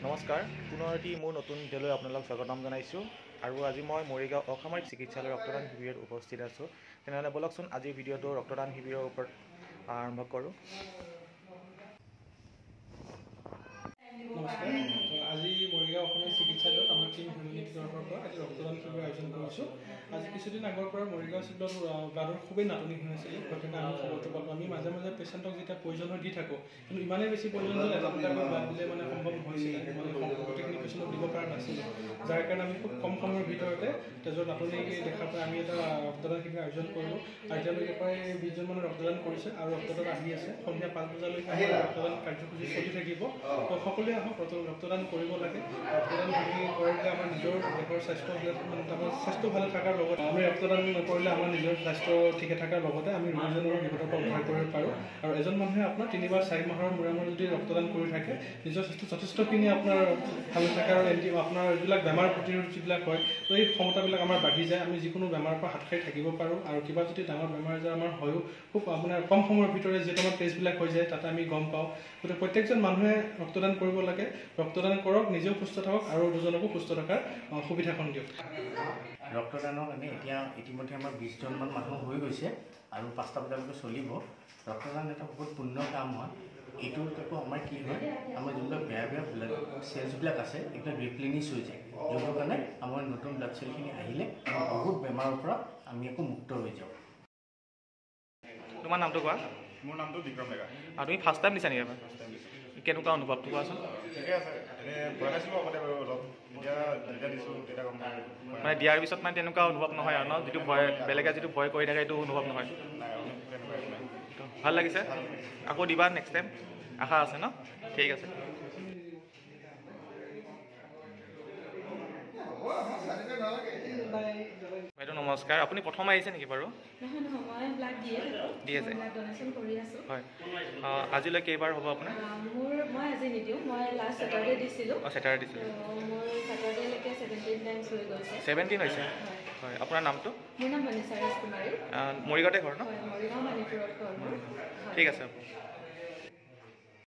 নমস্কাৰ, পুনৰ এটি মোৰ নতুন ভিডিঅ'লৈ আপোনালোকক স্বাগতম জনাইছোঁ। আৰু আজি মই মৰিগাঁও অসামৰিক চিকিৎসালয়ৰ ৰক্তদান শিবিৰত উপস্থিত আছোঁ। তেনেহ'লে বলকচোন আজিৰ ভিডিঅ'টো ৰক্তদান শিবিৰৰ ওপৰত আৰম্ভ কৰোঁ। নমস্কাৰ, আজি মৰিগাঁও অসামৰিক চিকিৎসালয়ত আমাৰ টিম হিউমেনিটি তৰফৰ পৰা আজি ৰক্তদান শিবিৰ আয়োজন কৰিছোঁ। আজি কিছুদিন আগৰ পৰা মৰিগাঁও চিভিলত ব্লাডৰ খুবেই নাটনি হৈ আছিলে, গতিকে আমি খবৰটো পালোঁ। আমি মাজে মাজে পেচেণ্টক যেতিয়া প্ৰয়োজন হৈ দি থাকোঁ, কিন্তু ইমানেই বেছি প্ৰয়োজন যে এটা দুটাকৈ ব্লাড দিলে সম্ভৱ হৈছিলে, গোটেইখিনি পেচেণ্টক দিব পৰা নাছিলোঁ। যাৰ কাৰণে আমি খুব কম সময়ৰ ভিতৰতে তেজৰ নাটনি দেখা পাই আমি এটা ৰক্তদান শিবিৰ আয়োজন কৰিলোঁ। আৰু এতিয়ালৈকে প্ৰায় 20জন মানুহ ৰক্তদান কৰিছে আৰু ৰক্তদান আহি আছে। সন্ধিয়া 5 বজালৈকে আমাৰ ৰক্তদান কাৰ্যসূচী চলি থাকিব। সকলোৱে আহক, ৰক্তদান কৰিব লাগে। ৰক্তদান কৰিলে আমাৰ নিজৰ দেহৰ স্বাস্থ্য ভালে থকাৰ লগতে আমি ৰক্তদান নকৰিলে আমাৰ নিজৰ স্বাস্থ্য ঠিকে থকাৰ লগতে আমি ৰোগীজনৰ বিপদৰ পৰা উদ্ধাৰ কৰিব পাৰোঁ। আৰু এজন মানুহে আপোনাৰ 3 বা 4 মাহৰ মূৰে মূৰে যদি ৰক্তদান কৰি থাকে, নিজৰ স্বাস্থ্য যথেষ্টখিনি আপোনাৰ ভালে থাকে। আৰু আপোনাৰ যিবিলাক বেমাৰ প্ৰতিৰোধ যিবিলাক হয়, তো এই ক্ষমতাবিলাক আমাৰ বাঢ়ি যায়। আমি যিকোনো বেমাৰৰ পৰা হাত সাৰি থাকিব পাৰোঁ। আৰু কিবা যদি ডাঙৰ বেমাৰ আজাৰ আমাৰ হয়ও খুব আপোনাৰ কম সময়ৰ ভিতৰতে যিহেতু আমাৰ টেষ্টবিলাক হৈ যায়, তাতে আমি গম পাওঁ। গতিকে প্ৰত্যেকজন মানুহে ৰক্তদান কৰিব লাগে। ৰক্তদান কৰক, নিজেও সুস্থ থাকক আৰু দুজনকো সুস্থ থকাৰ সুবিধাখন দিয়ক। ৰক্তদানৰ কাৰণে এতিয়া ইতিমধ্যে আমাৰ 20জনমান মানুহ হৈ গৈছে আৰু 5টা বজালৈকে চলিব। ৰক্তদান এটা বহুত পুণ্য কাম হয়। এইটোৰ আকৌ আমাৰ কি হয়, আমাৰ যোনবিলাক বেয়া ব্লাড চেলছবিলাক আছে, এইবিলাক ৰিপ্লেনিছ হৈ যায়, যোনটোৰ কাৰণে আমাৰ নতুন ব্লাড চেলখিনি আহিলে বহুত বেমাৰৰ পৰা আমি আকৌ মুক্ত হৈ যাওঁ। তোমাৰ নামটো কোৱা? মোৰ নামটো বিক্ৰম ডেকা। আৰু তুমি ফাৰ্ষ্ট টাইম দিছা নেকি এবাৰ? কেনেকুৱা অনুভৱটো কোৱাচোন? ঠিকে আছে, এনেই ভয় খাইছিলোঁ আগতে বাৰু অলপ, যেতিয়া দিছোঁ তেতিয়া গম পাওঁ। মানে দিয়াৰ পিছত মানে তেনেকুৱা অনুভৱ নহয় আৰু ন, যিটো ভয় বেলেগে যিটো ভয় কৰি থাকে সেইটো অনুভৱ নহয়। তেনেকুৱা একো নাই। ভাল লাগিছে, আকৌ দিবা নেক্সট টাইম, আশা আছে ন? ঠিক আছে। বাইদেউ নমস্কাৰ, আপুনি প্ৰথম আহিছে নেকি বাৰু? দি আছে হয়। আজিলৈ কেইবাৰ হ'ব আপোনাৰ? মই আজি নিদিওঁ, মই লাষ্ট ছেটাৰডে দিছিলোঁ। ছেটাৰডে দিছিলোঁ। মোৰ ছেটাৰডেলৈকে 17 টাইমছ হৈ গৈছে। 17 হৈছে হয়। আপোনাৰ নামটো? মোৰ নাম মনীষা ৰাজকুমাৰী। মৰিগাঁৱতে ঘৰ ন? হয়, মৰিগাঁও মানিপুৰত ঘৰ মোৰ। ঠিক আছে।